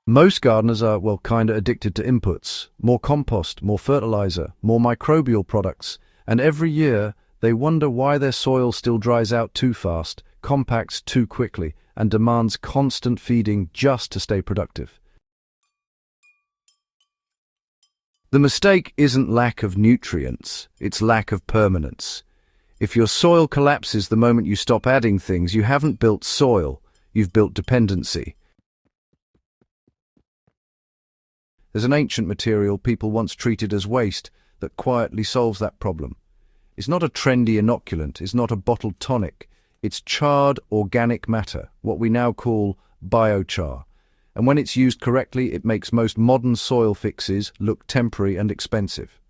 Most gardeners are, well, kinda addicted to inputs. More compost, more fertilizer, more microbial products. And every year, they wonder why their soil still dries out too fast, compacts too quickly, and demands constant feeding just to stay productive. The mistake isn't lack of nutrients, it's lack of permanence. If your soil collapses the moment you stop adding things, you haven't built soil, you've built dependency. There's an ancient material people once treated as waste that quietly solves that problem. It's not a trendy inoculant, it's not a bottled tonic. It's charred organic matter, what we now call biochar. And when it's used correctly, it makes most modern soil fixes look temporary and expensive.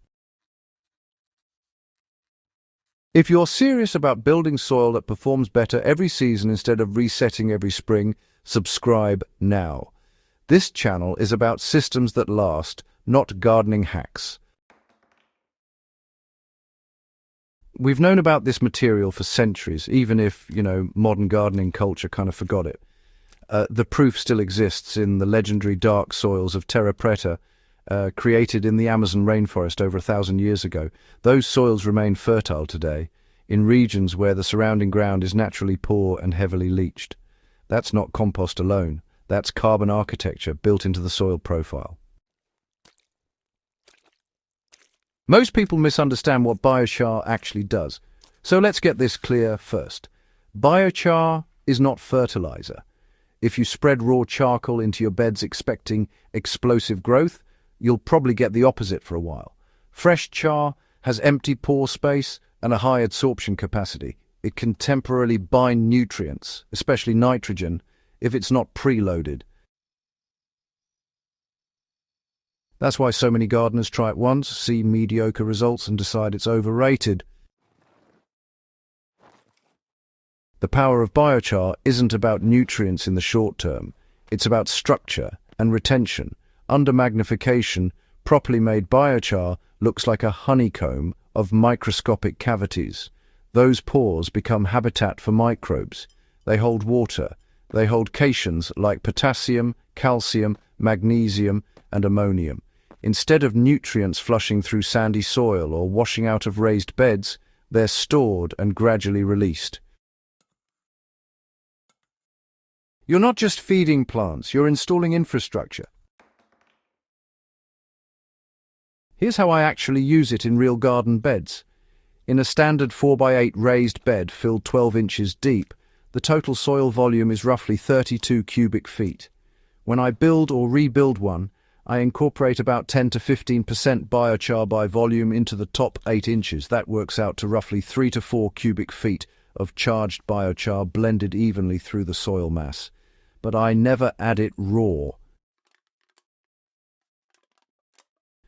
If you're serious about building soil that performs better every season instead of resetting every spring, subscribe now. This channel is about systems that last, not gardening hacks. We've known about this material for centuries, even if, modern gardening culture kind of forgot it. The proof still exists in the legendary dark soils of Terra Preta, created in the Amazon rainforest over 1,000 years ago. Those soils remain fertile today, in regions where the surrounding ground is naturally poor and heavily leached. That's not compost alone. That's carbon architecture built into the soil profile. Most people misunderstand what biochar actually does. So let's get this clear first. Biochar is not fertilizer. If you spread raw charcoal into your beds expecting explosive growth, you'll probably get the opposite for a while. Fresh char has empty pore space and a high absorption capacity. It can temporarily bind nutrients, especially nitrogen, if it's not preloaded. That's why so many gardeners try it once, see mediocre results and decide it's overrated. The power of biochar isn't about nutrients in the short term. It's about structure and retention. Under magnification, properly made biochar looks like a honeycomb of microscopic cavities. Those pores become habitat for microbes. They hold water. They hold cations like potassium, calcium, magnesium, and ammonium. Instead of nutrients flushing through sandy soil or washing out of raised beds, they're stored and gradually released. You're not just feeding plants, you're installing infrastructure. Here's how I actually use it in real garden beds. In a standard 4x8 raised bed filled 12 inches deep, the total soil volume is roughly 32 cubic feet. When I build or rebuild one, I incorporate about 10 to 15% biochar by volume into the top 8 inches. That works out to roughly 3 to 4 cubic feet of charged biochar blended evenly through the soil mass. But I never add it raw.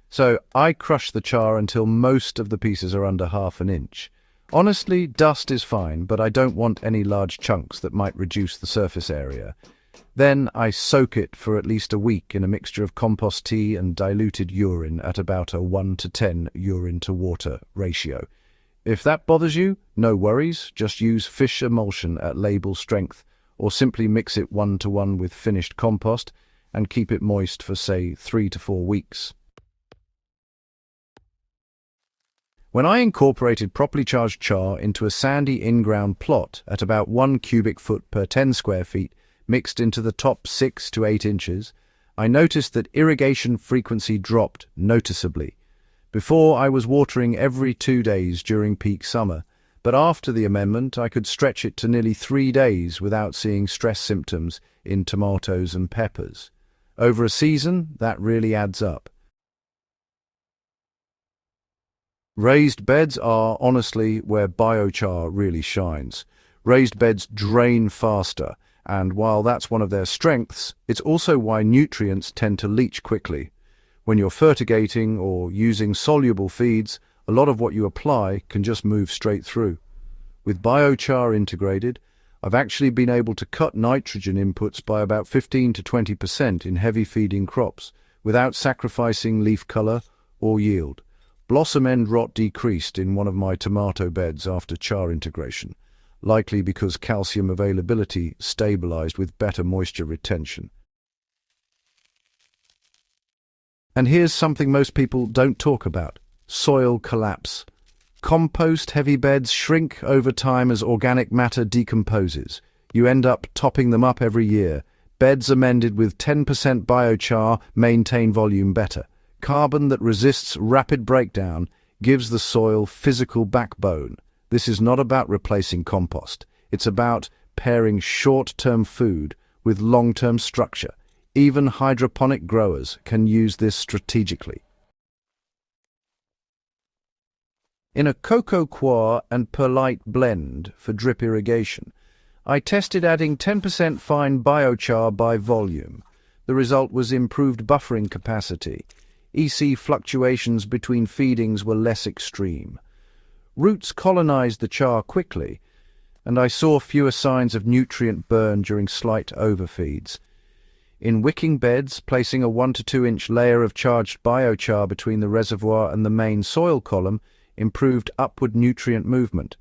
So I crush the char until most of the pieces are under ½ an inch. Honestly, dust is fine, but I don't want any large chunks that might reduce the surface area. Then I soak it for at least a week in a mixture of compost tea and diluted urine at about a 1 to 10 urine to water ratio. If that bothers you, no worries, just use fish emulsion at label strength or simply mix it 1-to-1 with finished compost and keep it moist for, say, 3 to 4 weeks. When I incorporated properly charged char into a sandy in-ground plot at about 1 cubic foot per 10 square feet, mixed into the top 6 to 8 inches, I noticed that irrigation frequency dropped noticeably. Before, I was watering every 2 days during peak summer, but after the amendment, I could stretch it to nearly 3 days without seeing stress symptoms in tomatoes and peppers. Over a season, that really adds up. Raised beds are, honestly, where biochar really shines. Raised beds drain faster, and while that's one of their strengths, it's also why nutrients tend to leach quickly. When you're fertigating or using soluble feeds, a lot of what you apply can just move straight through. With biochar integrated, I've actually been able to cut nitrogen inputs by about 15 to 20% in heavy feeding crops, without sacrificing leaf color or yield. Blossom end rot decreased in one of my tomato beds after char integration, likely because calcium availability stabilized with better moisture retention. And here's something most people don't talk about: soil collapse. Compost-heavy beds shrink over time as organic matter decomposes. You end up topping them up every year. Beds amended with 10% biochar maintain volume better. Carbon that resists rapid breakdown gives the soil physical backbone. This is not about replacing compost. It's about pairing short-term food with long-term structure. Even hydroponic growers can use this strategically. In a cocoa coir and perlite blend for drip irrigation, I tested adding 10% fine biochar by volume. The result was improved buffering capacity. EC fluctuations between feedings were less extreme. Roots colonized the char quickly, and I saw fewer signs of nutrient burn during slight overfeeds. In wicking beds, placing a 1 to 2 inch layer of charged biochar between the reservoir and the main soil column improved upward nutrient movement.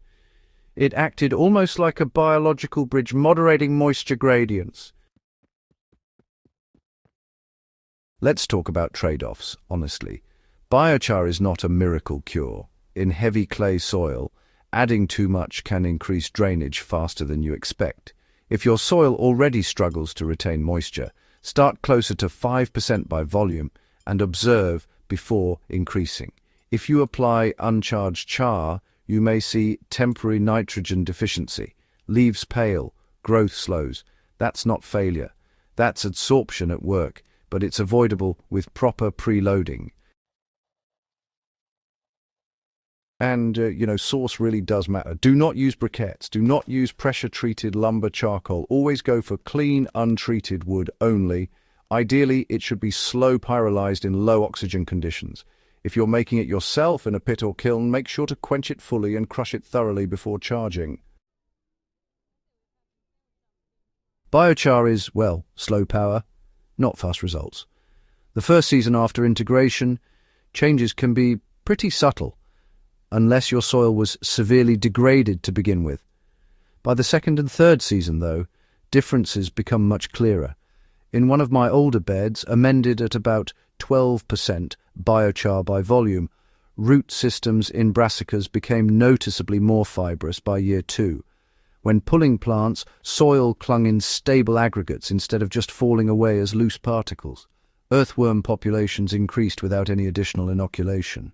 It acted almost like a biological bridge, moderating moisture gradients. Let's talk about trade-offs, honestly. Biochar is not a miracle cure. In heavy clay soil, adding too much can increase drainage faster than you expect. If your soil already struggles to retain moisture, start closer to 5% by volume and observe before increasing. If you apply uncharged char, you may see temporary nitrogen deficiency. Leaves pale, growth slows. That's not failure. That's adsorption at work, but it's avoidable with proper preloading. And, source really does matter. Do not use briquettes. Do not use pressure-treated lumber charcoal. Always go for clean, untreated wood only. Ideally, it should be slow pyrolyzed in low oxygen conditions. If you're making it yourself in a pit or kiln, make sure to quench it fully and crush it thoroughly before charging. Biochar is, well, slow power, not fast results. The first season after integration, changes can be pretty subtle, unless your soil was severely degraded to begin with. By the second and third season, though, differences become much clearer. In one of my older beds, amended at about 12% biochar by volume, root systems in brassicas became noticeably more fibrous by year 2. When pulling plants, soil clung in stable aggregates instead of just falling away as loose particles. Earthworm populations increased without any additional inoculation.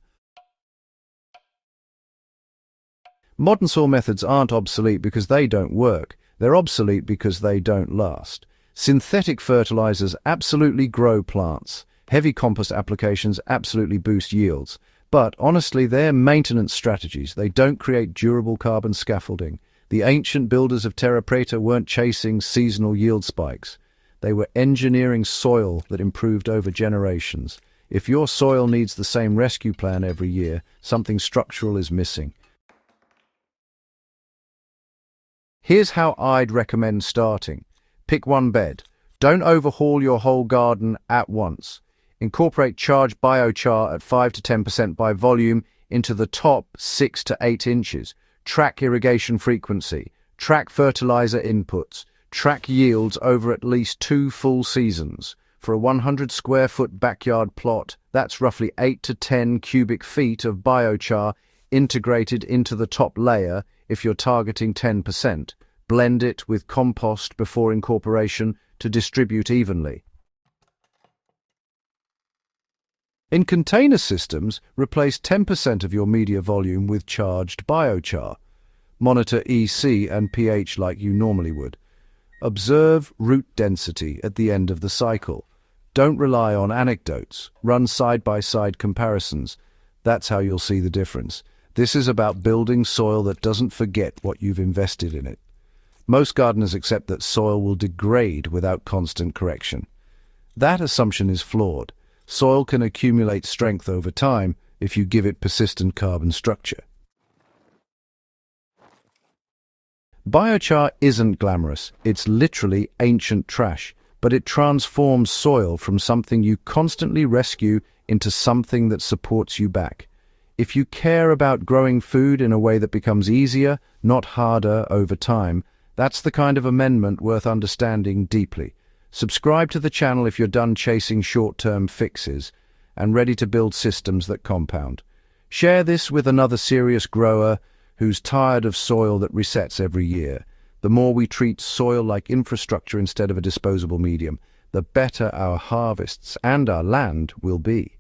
Modern soil methods aren't obsolete because they don't work. They're obsolete because they don't last. Synthetic fertilizers absolutely grow plants. Heavy compost applications absolutely boost yields. But honestly, they're maintenance strategies. They don't create durable carbon scaffolding. The ancient builders of Terra Preta weren't chasing seasonal yield spikes. They were engineering soil that improved over generations. If your soil needs the same rescue plan every year, something structural is missing. Here's how I'd recommend starting. Pick one bed. Don't overhaul your whole garden at once. Incorporate charged biochar at 5 to 10% by volume into the top 6 to 8 inches. Track irrigation frequency. Track fertilizer inputs. Track yields over at least 2 full seasons. For a 100 square foot backyard plot, that's roughly 8 to 10 cubic feet of biochar integrated into the top layer if you're targeting 10%. Blend it with compost before incorporation to distribute evenly. In container systems, replace 10% of your media volume with charged biochar. Monitor EC and pH like you normally would. Observe root density at the end of the cycle. Don't rely on anecdotes. Run side-by-side comparisons. That's how you'll see the difference. This is about building soil that doesn't forget what you've invested in it. Most gardeners accept that soil will degrade without constant correction. That assumption is flawed. Soil can accumulate strength over time if you give it persistent carbon structure. Biochar isn't glamorous. It's literally ancient trash, but it transforms soil from something you constantly rescue into something that supports you back. If you care about growing food in a way that becomes easier, not harder over time, that's the kind of amendment worth understanding deeply. Subscribe to the channel if you're done chasing short-term fixes, and ready to build systems that compound. Share this with another serious grower who's tired of soil that resets every year. The more we treat soil like infrastructure instead of a disposable medium, the better our harvests and our land will be.